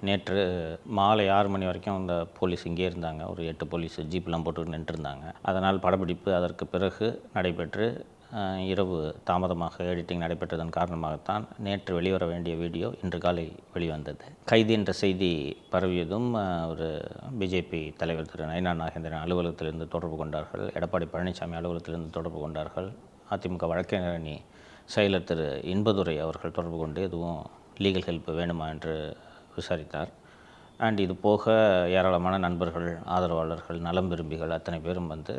நேற்று மாலை 6 மணி வரைக்கும் அந்த போலீஸ் இங்கே இருந்தாங்க. ஒரு 8 போலீஸ் ஜீப்லாம் போட்டு நின்றுருந்தாங்க. அதனால் படப்பிடிப்பு அதற்கு பிறகு நடைபெற்று இரவு தாமதமாக எடிட்டிங் நடைபெற்றதன் காரணமாகத்தான் நேற்று வெளிவர வேண்டிய வீடியோ இன்று காலை வெளிவந்தது. கைது என்ற செய்தி பரவியதும் ஒரு பிஜேபி தலைவர் திரு நயினா நாகேந்திரன் அலுவலகத்திலிருந்து தொடர்பு கொண்டார்கள். எடப்பாடி பழனிசாமி அலுவலகத்திலிருந்து தொடர்பு கொண்டார்கள். அதிமுக வழக்கறிஞர் அணி செயலர் திரு இன்பதுரை அவர்கள் தொடர்பு கொண்டு எதுவும் லீகல் ஹெல்ப் வேணுமா என்று விசாரித்தார். அண்ட் இது போக ஏராளமான நண்பர்கள், ஆதரவாளர்கள், நலம் விரும்பிகள் அத்தனை பேரும் வந்து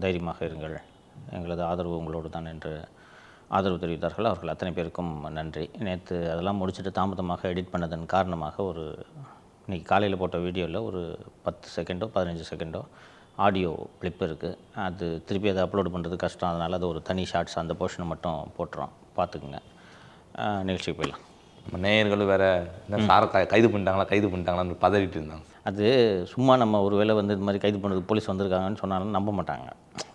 தைரியமாக இருங்கள், எங்களது ஆதரவு உங்களோடு தான் என்று ஆதரவு தெரிவித்தார்கள். அவர்கள் அத்தனை பேருக்கும் நன்றி. நேற்று அதெல்லாம் முடிச்சுட்டு தாமதமாக எடிட் பண்ணதன் காரணமாக இன்றைக்கி காலையில் போட்ட வீடியோவில் ஒரு 10 செகண்டோ 15 செகண்டோ ஆடியோ கிளிப் இருக்குது. அது திருப்பி அதை அப்லோடு பண்ணுறது கஷ்டம். அதனால் அது ஒரு தனி ஷார்ட்ஸ் அந்த போர்ஷனை மட்டும் போட்டுறோம், பார்த்துக்குங்க. நிகழ்ச்சிக்கு போயிடலாம். நம்ம நேயர்களும் வேறு என்ன சாரை கைது பண்ணிட்டாங்களான்னு பதறிட்டு இருந்தாங்க. அது சும்மா நம்ம ஒரு வேளை வந்து இது மாதிரி கைது பண்ணுறதுக்கு போலீஸ் வந்திருக்காங்கன்னு சொன்னாலும் நம்ப மாட்டாங்க.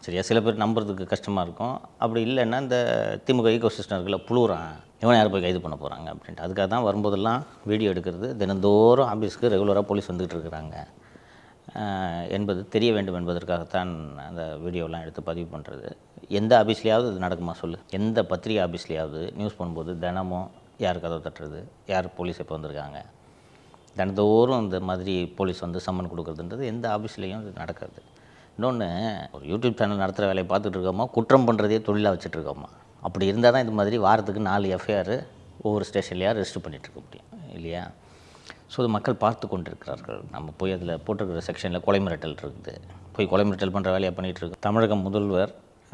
சரியா, சில பேர் நம்புறதுக்கு கஷ்டமாக இருக்கும். அப்படி இல்லைன்னா இந்த திமுக ஈகோ சிஸ்டம் இருக்குல்ல, புழுறான், இவனை யார் போய் கைது பண்ண போகிறாங்க அப்படின்ட்டு. அதுக்காக தான் வரும்போதெல்லாம் வீடியோ எடுக்கிறது. தினந்தோறும் ஆஃபீஸ்க்கு ரெகுலராக போலீஸ் வந்துகிட்டு இருக்கிறாங்க என்பது தெரிய வேண்டும் என்பதற்காகத்தான் அந்த வீடியோலாம் எடுத்து பதிவு பண்ணுறது. எந்த ஆஃபீஸ்லேயாவது இது நடக்குமா சொல்லு? எந்த பத்திரிகை ஆஃபீஸ்லேயாவது நியூஸ் பண்ணும்போது தினமும் யார் கதவை தட்டுறது, யார் போலீஸ் எப்போ வந்திருக்காங்க, தினந்தோறும் இந்த மாதிரி போலீஸ் வந்து சம்மன் கொடுக்குறதுன்றது எந்த ஆஃபீஸ்லேயும் இது நடக்கிறது. இன்னொன்று, ஒரு யூடியூப் சேனல் நடத்துகிற வேலையை பார்த்துட்டு இருக்கோமா, குற்றம் பண்ணுறதே தொழிலாக வச்சுட்ருக்கோமா? அப்படி இருந்தால் தான் இது மாதிரி வாரத்துக்கு 4 எஃப்ஐஆர் ஒவ்வொரு ஸ்டேஷன்லையாக ரெஜிஸ்டர் பண்ணிகிட்ருக்க முடியும் இல்லையா? ஸோ அது மக்கள் பார்த்து கொண்டு இருக்கிறார்கள். நம்ம போய் அதில் போட்டிருக்கிற செக்ஷனில் கொலை மிரட்டல் இருக்குது. போய் கொலை மிரட்டல் பண்ணுற வேலையை பண்ணிகிட்ருக்கு. தமிழக முதல்வர்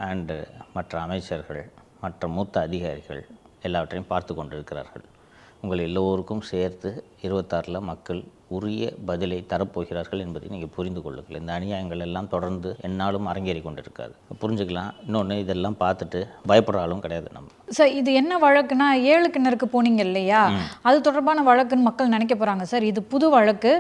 அண்டு மற்ற அமைச்சர்கள், மற்ற மூத்த அதிகாரிகள் எல்லாவற்றையும் பார்த்து கொண்டு இருக்கிறார்கள். உங்கள் எல்லோருக்கும் சேர்த்து 26 மக்கள் உரிய பதிலை தரப்போகிறார்கள் என்பதை நீங்கள் புரிந்து கொள்ளுங்கள். இந்த அநியாயங்கள் எல்லாம் தொடர்ந்து என்னாலும் அரங்கேறி கொண்டு இருக்காது, புரிஞ்சுக்கலாம். இன்னொன்று, இதெல்லாம் பார்த்துட்டு பயப்படுற ஆளும் கிடையாது நம்ம. சார், இது என்ன வழக்குனா, 7 கிணறுக்கு போனீங்க இல்லையா, அது தொடர்பான வழக்குன்னு மக்கள் நினைக்க போகிறாங்க. சார், இது புது வழக்கு.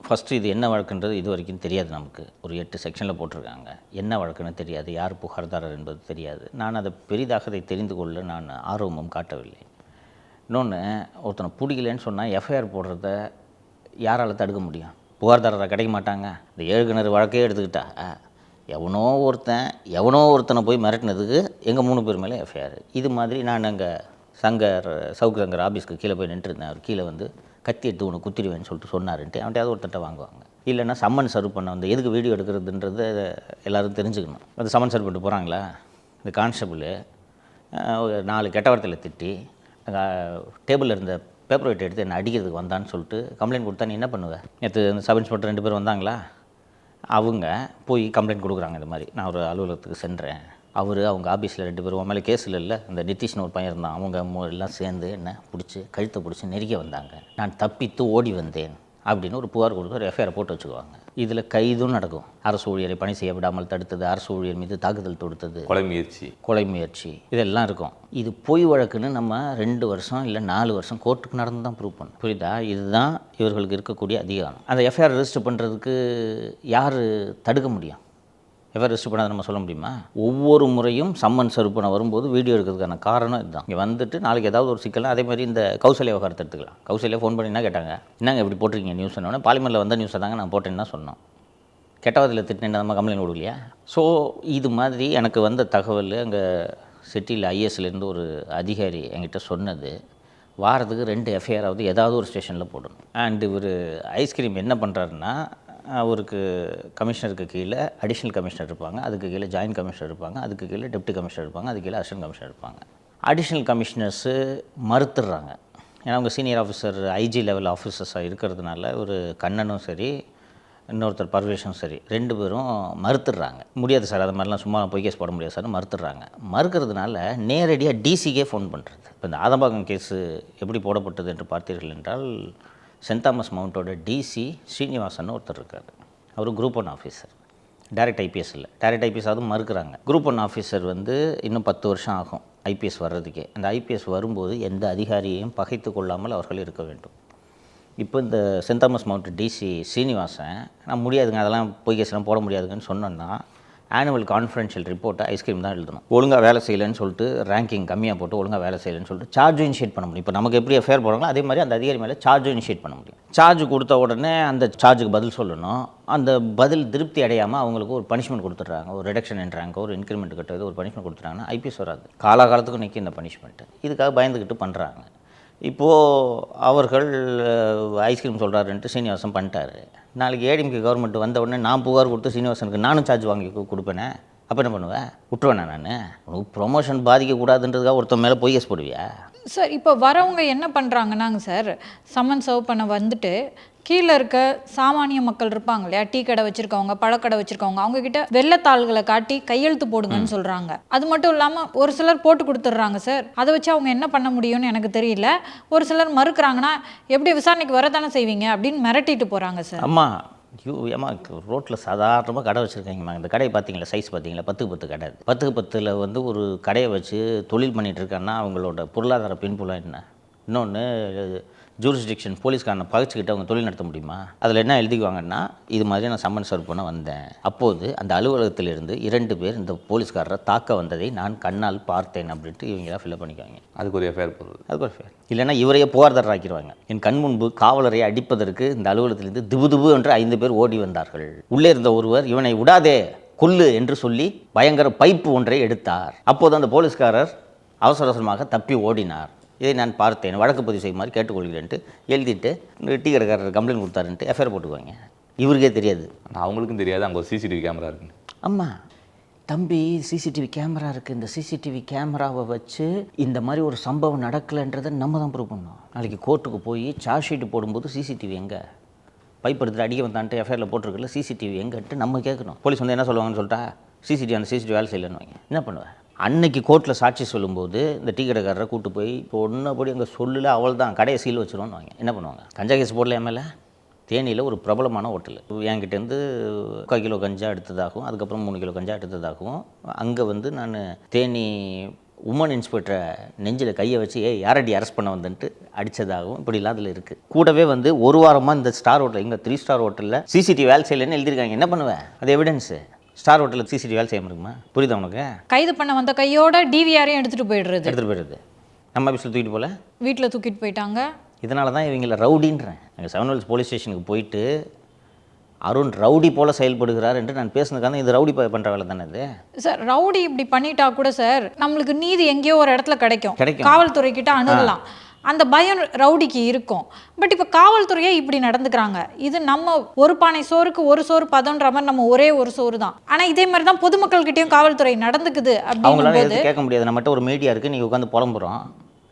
ஃபஸ்ட்டு இது என்ன வழக்குன்றது இது வரைக்கும் தெரியாது நமக்கு. ஒரு 8 செக்ஷனில் போட்டிருக்காங்க. என்ன வழக்குன்னு தெரியாது, யார் புகார்தாரர் என்பது தெரியாது. நான் அதை பெரிதாக அதை தெரிந்து கொள்ள நான் ஆர்வமும் காட்டவில்லை. இன்னொன்று, ஒருத்தனை பிடிக்கலன்னு சொன்னால் எஃப்ஐஆர் போடுறத யாரால் தடுக்க முடியும்? புகார்தாரராக கிடைக்க மாட்டாங்க. இந்த 7 கிணறு வழக்கே எடுத்துக்கிட்டா, எவனோ ஒருத்தனை போய் மிரட்டினதுக்கு எங்கள் 3 பேர் மேலே எஃப்ஐஆர். இது மாதிரி நான் அங்கே சவுக்கு சங்கர் ஆஃபீஸ்க்கு கீழே போய் நின்றுருந்தேன். அவர் கீழே வந்து கத்தி எடுத்து ஒன்று குத்திடுவேன்னு சொல்லிட்டு சொன்னாருன்ட்டு அவன்கிட்ட ஒருத்தட்ட வாங்குவாங்க. இல்லைன்னா சம்மன் சர்வ் பண்ண வந்து எதுக்கு வீடியோ எடுக்கிறதுன்றது எல்லோரும் தெரிஞ்சுக்கணும். அது சம்மன் சர்வ் பண்ணிட்டு போகிறாங்களா? இந்த கான்ஸ்டபிள் 4 கெட்ட வார்த்தையில் திட்டி டேபிளில் இருந்த பேப்பர் வெயிட் எடுத்து என்னை அடிக்கிறதுக்கு வந்தான்னு சொல்லிட்டு கம்ப்ளைண்ட் கொடுத்தா நீ என்ன பண்ணுவேன்? நேற்று இந்த சப் இன்ஸ்பெக்டர் 2 பேர் வந்தாங்களா, அவங்க போய் கம்ப்ளைண்ட் கொடுக்குறாங்க. இந்த மாதிரி நான் ஒரு அலுவலகத்துக்கு சென்றேன், அவங்க ஆஃபீஸில் 2 பேர் மேலே கேஸ் இல்லை, இந்த நிதிஷ்னு ஒரு பையன் இருந்தான், அவங்க எல்லாம் சேர்ந்து என்ன பிடிச்சி கழுத்தை பிடிச்சி நெருக்க வந்தாங்க, நான் தப்பித்து ஓடி வந்தேன் அப்படின்னு ஒரு புகார் கொடுத்து ஒரு எஃப்ஐஆர் போட்டு வச்சுக்குவாங்க. இதில் கைதும் நடக்கும். அரசு ஊழியரை பணி செய்ய விடாமல் தடுத்தது, அரசு ஊழியர் மீது தாக்குதல் தொடுத்தது, கொலை முயற்சி இதெல்லாம் இருக்கும். இது பொய் வழக்குன்னு நம்ம 2 வருஷம் இல்லை 4 வருஷம் கோர்ட்டுக்கு நடந்து தான் ப்ரூவ் பண்ணணும். புரியுதா? இதுதான் இவர்களுக்கு இருக்கக்கூடிய அதிகாரம். அந்த எஃப்ஐஆர் ரெஜிஸ்டர் பண்ணுறதுக்கு யார் தடுக்க முடியும்? எஃப்ஐஆர் ரெஜிஸ்டர் பண்ணாத நம்ம சொல்ல முடியுமா? ஒவ்வொரு முறையும் சம்மன் சர்வ் பண்ண வரும்போது வீடியோ எடுக்கிறதுக்கான காரணம் இதுதான். இங்கே வந்துட்டு நாளைக்கு ஏதாவது ஒரு சிக்கலாம். அதே மாதிரி இந்த கௌசல்யா விவகாரத்தை எடுத்துக்கலாம். கௌசல்யா ஃபோன் பண்ணி என்ன கேட்டாங்க, என்னங்க இப்படி போட்டிருக்கீங்க நியூஸ் சொன்னோன்னே, பார்லிமெண்ட்டில் வந்த நியூஸை தாங்க நான் போட்டேன்னு தான் சொன்னோம். கெட்டவாதில் திட்டினேன் நம்ம கம்ப்ளைண்ட் கொடுக்கலையா? ஸோ இது மாதிரி எனக்கு வந்த தகவல் அங்கே சிட்டியில் ஐஎஸ்லேருந்து ஒரு அதிகாரி என்கிட்ட சொன்னது, வாரத்துக்கு 2 எஃப்ஐஆராவது ஏதாவது ஒரு ஸ்டேஷனில் போடணும். அண்டு இவர் ஐஸ்கிரீம் என்ன பண்ணுறாருன்னா, அவருக்கு கமிஷனருக்கு கீழே அடிஷ்னல் கமிஷனர் இருப்பாங்க, அதுக்கு கீழே ஜாயின்ட் கமிஷனர் இருப்பாங்க, அதுக்கு கீழே டெப்டி கமிஷனர் இருப்பாங்க, அதுக்கு கீழே அசிஸ்டன்ட் கமிஷனர் இருப்பாங்க. அடிஷ்னல் கமிஷனர்ஸு மறுத்துடுறாங்க. ஏன்னா அவங்க சீனியர் ஆஃபீஸர் ஐஜி லெவல் ஆஃபீஸர்ஸாக இருக்கிறதுனால ஒரு கண்ணனும் சரி இன்னொருத்தர் பர்வேஷனும் சரி 2 பேரும் மறுத்துடுறாங்க. முடியாது சார், அது மாதிரிலாம் சும்மா போய் கேஸ் போட முடியாது சார்னு மறுத்துடுறாங்க. மறுக்கிறதுனால நேரடியாக டிசிக்கே ஃபோன் பண்ணுறது. இப்போ இந்த ஆதம்பாக்கம் கேஸு எப்படி போடப்பட்டது என்று பார்த்தீர்கள் என்றால், சென்ட் தாமஸ் மவுண்டோட டிசி ஸ்ரீனிவாசன் ஒருத்தர் இருக்கார். அவர் குரூப் 1 ஆஃபீஸர், டைரக்ட் ஐபிஎஸ் இல்லை. டைரக்ட் ஐபிஎஸ் அதுவும் மறுக்கிறாங்க. குரூப் 1 ஆஃபீஸர் வந்து இன்னும் 10 வருஷம் ஆகும் ஐபிஎஸ் வர்றதுக்கே. அந்த ஐபிஎஸ் வரும்போது எந்த அதிகாரியையும் பகைத்து கொள்ளாமல் அவர்கள் இருக்க வேண்டும். இப்போ இந்த saint Thomas mount DC Srinivasan நான் முடியாதுங்க, அதெல்லாம் பொய் கேஸ்லாம் போட முடியாதுங்கன்னு சொன்னோன்னா ஆனுவல் கான்ஃபரன்ஷியல் ரிப்போர்ட்டை ஐஸ்கிரீம் தான் எழுதணும். ஒழுங்காக வேலை செய்யலைன்னு சொல்லிட்டு ரேங்கிங் கம்மியாக போட்டு ஒழுங்காக வேலை செய்யலைன்னு சொல்லிட்டு சார்ஜும் இனிஷியேட் பண்ண முடியும். இப்போ நமக்கு எப்படி எஃப்ஐஆர் போடுறாங்களோ அதே மாதிரி அந்த அதிகாரி மேலே சார்ஜும் இனிஷியேட் பண்ண முடியும். சார்ஜ் கொடுத்த உடனே அந்த சார்ஜுக்கு பதில் சொல்லணும். அந்த பதில் திருப்தி அடையாமல் அவங்களுக்கு ஒரு பனிஷ்மெண்ட் கொடுத்துட்றாங்க, ஒரு ரிடக்ஷன் இன் ரேங்க், ஒரு இன்க்ரிமெண்ட் கட்டுறது, ஒரு பனிஷ்மெண்ட் கொடுத்துட்டாங்கன்னா ஐபிஎஸ் வராது. காலாகாலத்துக்கும் நிற்கும் இந்த பனிஷ்மெண்ட்டு. இதுக்காக பயந்துக்கிட்டு பண்ணுறாங்க. இப்போது அவர்கள் ஐஸ்கிரீம் சொல்கிறாருன்ட்டு சீனிவாசன் பண்ணிட்டாரு. நாளைக்கு ஏடிஎம்கே கவர்மெண்ட் வந்த உடனே நான் புகார் கொடுத்து சீனிவாசனுக்கு நானும் சார்ஜ் வாங்கி கொடுப்பேனே, அப்போ என்ன பண்ணுவேன்? விட்டுருவேண்ணா நான்? உனக்கு ப்ரொமோஷன் பாதிக்கக்கூடாதுன்றதுக்காக ஒருத்தன் மேலே பொய் கேஸ் போடுவியா? சார் இப்போ வரவங்க என்ன பண்ணுறாங்கன்னாங்க சார், சம்மன் சர்வ் பண்ண வந்துட்டு கீழே இருக்க சாமானிய மக்கள் இருப்பாங்க இல்லையா, டீ கடை வச்சுருக்கவங்க, பழக்கடை வச்சுருக்கவங்க, அவங்கக்கிட்ட வெள்ளத்தாள்களை காட்டி கையெழுத்து போடுங்கன்னு சொல்கிறாங்க. அது மட்டும் இல்லாமல் ஒரு சிலர் போட்டு கொடுத்துட்றாங்க சார். அதை வச்சு அவங்க என்ன பண்ண முடியும்னு எனக்கு தெரியல. ஒரு சிலர் மறுக்கிறாங்கன்னா எப்படி விசாரணைக்கு வரதானே செய்வீங்க அப்படின்னு மிரட்டிட்டு போகிறாங்க சார். அம்மா ஏமா ரோட்டில் சாதாரணமாக கடை வச்சுருக்காங்கம்மா. இந்த கடையை பார்த்தீங்களா, சைஸ் பார்த்தீங்களா? 10க்கு 10 கடை. 10க்கு 10ல் வந்து ஒரு கடையை வச்சு தொழில் பண்ணிகிட்டு இருக்காங்கன்னா அவங்களோட பொருளாதார பின்புலம் என்ன? இன்னொன்று ஜூரிஸ்டிக்ஷன் போலீஸ்காரனை பகிச்சுக்கிட்டு அவங்க தொழில் நடத்த முடியுமா? அதில் என்ன எழுதிக்குவாங்கன்னா, இது மாதிரி நான் சம்மன் சர்வ் பண்ண வந்தேன், அப்போது அந்த அலுவலகத்திலிருந்து 2 பேர் இந்த போலீஸ்காரரை தாக்க வந்ததை நான் கண்ணால் பார்த்தேன் அப்படின்ட்டு இவங்களாம் ஃபில்அப் பண்ணிக்குவாங்க. அதுக்கு ஒரு எஃப்ஐஆர் போடுறது, அதுக்கு ஒரு எஃப்ஐஆர். இல்லைன்னா இவரையே புகார்தாரர் ஆக்கிடுவாங்க. என் கண் முன்பு காவலரை அடிப்பதற்கு இந்த அலுவலகத்திலிருந்து திபு என்று 5 பேர் ஓடி வந்தார்கள். உள்ளே இருந்த ஒருவர் இவனை விடாதே கொல்லு என்று சொல்லி பயங்கர பைப்பு ஒன்றை எடுத்தார். அப்போது அந்த போலீஸ்காரர் அவசர அவசரமாக தப்பி ஓடினார். இதை நான் பார்த்தேன், வழக்கு பதிவு செய்யுமாறு கேட்டுக்கொள்கிறேன்ட்டு எழுதிட்டு டீ கடைக்காரர் கம்ப்ளைண்ட் கொடுத்தாருன்ட்டு எஃப்ஐஆர் போட்டுக்குவாங்க. இவருக்கே தெரியாது, ஆனால் அவங்களுக்கும் தெரியாது அங்கே ஒரு சிசிடிவி கேமரா இருக்குன்னு. அம்மா தம்பி சிசிடிவி கேமரா இருக்குது, இந்த சிசிடிவி கேமராவை வச்சு இந்த மாதிரி ஒரு சம்பவம் நடக்கலைன்றதை நம்ம தான் ப்ரூவ் பண்ணோம். நாளைக்கு கோர்ட்டுக்கு போய் சார்ஜ் ஷீட்டு போடும்போது சிசிடிவி எங்கே, பைப் எடுத்துட்டு அடிக்க வந்தான்ட்டு எஃப்ஐஆரில் போட்டிருக்கல, சிசிடிவி எங்கன்ட்டு நம்ம கேட்கணும். போலீஸ் வந்து என்ன சொல்லுவாங்கன்னு சொல்லிட்டா, அந்த சிசிடிவி வேலை செய்யலைன்னு வாங்க. என்ன பண்ணுவேன்? அன்னைக்கு கோர்ட்டில் சாட்சி சொல்லும்போது இந்த டீ கடைக்காரரை கூட்டு போய் இப்போ ஒன்றபடி அங்கே சொல்லல, அவள் தான் கடையை சீல் வச்சிருவோன்னு வாங்க. என்ன பண்ணுவாங்க? கஞ்சா கேஸ் போடல மேலே. தேனியில் ஒரு பிரபலமான ஹோட்டல் என்கிட்டேருந்து 3 கிலோ கஞ்சா எடுத்ததாகவும் அதுக்கப்புறம் 3 கிலோ கஞ்சா எடுத்ததாகவும் அங்கே வந்து நான் தேனி உமன் இன்ஸ்பெக்டரை நெஞ்சில் கையை வச்சு யாரடி அரெஸ்ட் பண்ண வந்துன்ட்டு அடித்ததாகவும் இப்படிலாம் அதில் இருக்குது. கூடவே வந்து ஒரு வாரமாக இந்த ஸ்டார் ஹோட்டல், இங்கே 3 ஸ்டார் ஹோட்டலில் சிசிடிவி வேலை செய்யலைன்னு எழுதியிருக்காங்க. என்ன பண்ணுவேன்? அது எவிடன்ஸு. ஸ்டார் ஹோட்டலில் சிசிடிவி வேலை செய்ய முடியுமா? புரியுதா உனக்கு? கைது பண்ண வந்த கையோட டிவிஆரையும் எடுத்துகிட்டு போயிடுறது. நம்ம ஆஃபீஸில் தூக்கிட்டு போகல, வீட்டில் தூக்கிட்டு போயிட்டாங்க. இதனால தான் இவங்கள ரவுடின்றேன். எங்கள் 7 Wells போலீஸ் ஸ்டேஷனுக்கு போயிட்டு அருண் ரவுடி போல் செயல்படுகிறார் என்று நான் பேசுனதுக்காக இது ரவுடி பண்ணுற வேலை தானே இது. சார் ரவுடி இப்படி பண்ணிட்டா கூட சார் நம்மளுக்கு நீதி எங்கேயோ ஒரு இடத்துல கிடைக்கும். காவல்துறை கிட்ட அணுகலாம். அந்த பயம் ரவுடிக்கு இருக்கும். பட் இப்போ காவல்துறையே இப்படி நடந்துக்கிறாங்க. இது நம்ம ஒரு பானை சோறுக்கு ஒரு சோறு பதம்ன்ற மாதிரி நம்ம ஒரே ஒரு சோறு தான். ஆனால் இதே மாதிரி தான் பொதுமக்கள்கிட்டையும் காவல்துறை நடந்துக்குது. அவங்களால கேட்க முடியாது. நம்மகிட்ட ஒரு மீடியா இருக்குது, நீங்கள் உட்காந்து புலம்புறோம்.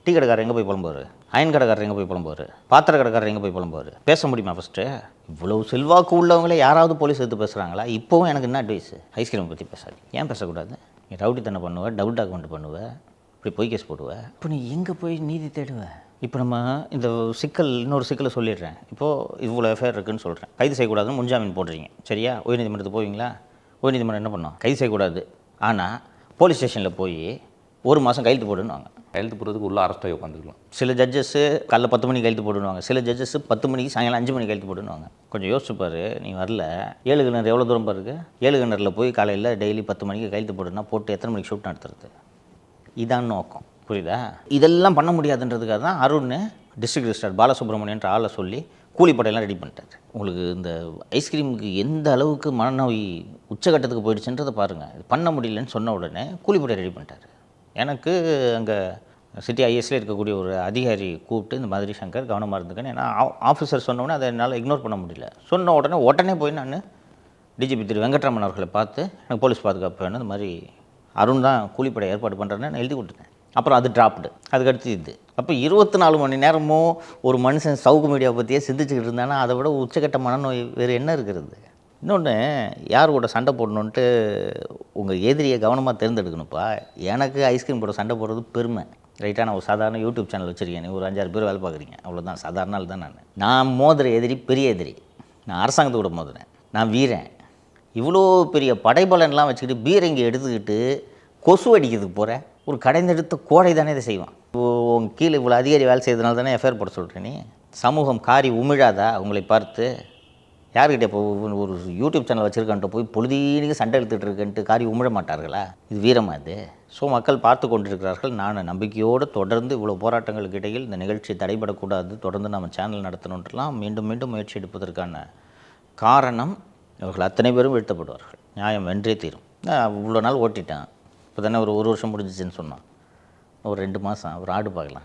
டீ கடைக்காரர் எங்கே போய் புலம்புவார்? அயன் கடைக்காரர் எங்கே போய் புலம்புவார்? பாத்திர கடைக்காரர் எங்கே போய் புலம்புவார்? பேச முடியுமா? ஃபஸ்ட்டு இவ்வளவு செல்வாக்கு உள்ளவங்களே யாராவது போலீஸ் எடுத்து பேசுகிறாங்களா? இப்போவும் எனக்கு என்ன அட்வைஸ், ஐஸ்கிரீம் பற்றி பேசாது. ஏன் பேசக்கூடாது? நீ ரவுடி தானே பண்ணுவேன், டபுள் டாக்குமெண்ட் பண்ணுவேன், இப்படி பொய் கேஸ் போடுவேன். இப்போ நீ எங்கே போய் நீதி தேடுவேன்? இப்போ நம்ம இந்த இன்னொரு சிக்கலை சொல்லிடுறேன். இப்போது இவ்வளோ எஃப்ஐஆர் இருக்குதுன்னு சொல்கிறேன். கைது செய்யக்கூடாதுன்னு முன்ஜாமீன் போடுறீங்க, சரியா? உயர்நீதிமன்றத்துக்கு போவீங்களா? உயர்நீதிமன்றம் என்ன பண்ணோம்? கைது செய்யக்கூடாது. ஆனால் போலீஸ் ஸ்டேஷனில் போய் 1 மாதம் கையெழுத்து போடுன்னுவாங்க. கையெழுத்து போடுறதுக்கு உள்ள அரெஸ்ட்டாக உட்காந்துக்கலாம். சில ஜட்ஜஸ்ஸு காலைல 10 மணிக்கு கையெழுத்து போடுவாங்க, சில ஜட்ஜஸ் 10 மணிக்கு சாயங்காலம் 5 மணிக்கு கையெழுத்து போடுவாங்க. கொஞ்சம் யோசிச்சுப்பார். நீ வரல, 7 கிணறு எவ்வளோ தூரம் பாருக்கு? 7 கிணறுல போய் காலையில் டெய்லி 10 மணிக்கு கையெழுத்து போடுனா போட்டு எத்தனை மணிக்கு ஷூட் நடத்துறது? இதான் நோக்கம், புரியுதா? இதெல்லாம் பண்ண முடியாதுன்றதுக்காக தான் அருண் டிஸ்ட்ரிக்ட் ரிஜிஸ்ட்ரார் பாலசுப்ரமணியன்ற ஆளை சொல்லி கூலிப்படையெல்லாம் ரெடி பண்ணிட்டார். உங்களுக்கு இந்த ஐஸ்கிரீமுக்கு எந்த அளவுக்கு மனநோய் உச்சகட்டத்துக்கு போயிடுச்சுன்றதை பாருங்கள். இது பண்ண முடியலன்னு சொன்ன உடனே கூலிப்படை ரெடி பண்ணிட்டார். எனக்கு அங்கே சிட்டி ஐஎஸ்ல இருக்கக்கூடிய ஒரு அதிகாரி கூப்பிட்டு இந்த மாதிரி சங்கர் கவனமாக இருந்துக்கன்னு, ஏன்னா ஆஃபீஸர் சொன்னோடனே அதை என்னால் இக்னோர் பண்ண முடியல. சொன்ன உடனே போய் நான் டிஜிபி திரு வெங்கட்ராமன் அவர்களை பார்த்து எனக்கு போலீஸ் பாதுகாப்பு வேணும், இந்த மாதிரி அருண் தான் கூலிப்படை ஏற்பாடு பண்ணுறேன்னு நான் எழுதி கொடுத்துட்டேன். அப்புறம் அது டிராப்டு. அதுக்கடுத்து இது. அப்போ 24 மணி நேரமும் ஒரு மனுஷன் சவுக்கு மீடியாவை பற்றியே சிந்திச்சுக்கிட்டு இருந்தானா அதை விட உச்சக்கட்ட மனநோய் வேறு என்ன இருக்கிறது? இன்னொன்று, யார் கூட சண்டை போடணுன்ட்டு உங்கள் எதிரியை கவனமாக தேர்ந்தெடுக்கணும்ப்பா. எனக்கு ஐஸ்கிரீம் போட சண்டை போடுறது பெருமை, ரைட்டாக? நான் ஒரு சாதாரண யூடியூப் சேனல் வச்சுருக்கேன், ஒரு 5-6 பேர் வேலை பார்க்குறீங்க, அவ்வளோதான். சாதாரண ஆள் தான் நான் மோதுற எதிரி பெரிய எதிரி. நான் அரசாங்கத்தை கூட மோதுறேன், நான் வீரன். இவ்வளோ பெரிய படைபலன்லாம் வச்சுக்கிட்டு பீரங்கி எடுத்துக்கிட்டு கொசு அடிக்கிறதுக்கு போகிறேன். ஒரு கடைந்தெடுத்த கோடை தானே இதை செய்வான். உங்கள் கீழே இவ்வளோ அதிகாரி வேலை செய்யறதுனால தானே எஃப்ஐஆர் போட சொல்கிறேன். நீ சமூகம் காரி உமிழாதா உங்களை பார்த்து? யாருக்கிட்ட இப்போ ஒரு யூடியூப் சேனல் வச்சுருக்கான்ட்டு போய் பொழுதீனிக்கு சண்டை எடுத்துகிட்டு இருக்கேன்ட்டு காரி உமிழ மாட்டார்களா? இது வீரமா இது? ஸோ மக்கள் பார்த்து கொண்டிருக்கிறார்கள். நான் நம்பிக்கையோடு தொடர்ந்து இவ்வளோ போராட்டங்களுக்கு இடையில் இந்த நிகழ்ச்சி தடைபடக்கூடாது, தொடர்ந்து நம்ம சேனல் நடத்தணுன்றலாம் மீண்டும் மீண்டும் முயற்சி எடுப்பதற்கான காரணம், இவர்கள் அத்தனை பேரும் வீழ்த்தப்படுவார்கள். நியாயம் வென்றே தீரும். நான் இவ்வளோ நாள் ஓட்டிட்டேன், இப்போ தானே ஒரு வருஷம் முடிஞ்சிச்சுன்னு சொன்னான். ஒரு 2 மாதம் ஒரு ஆடு பார்க்கலாம்.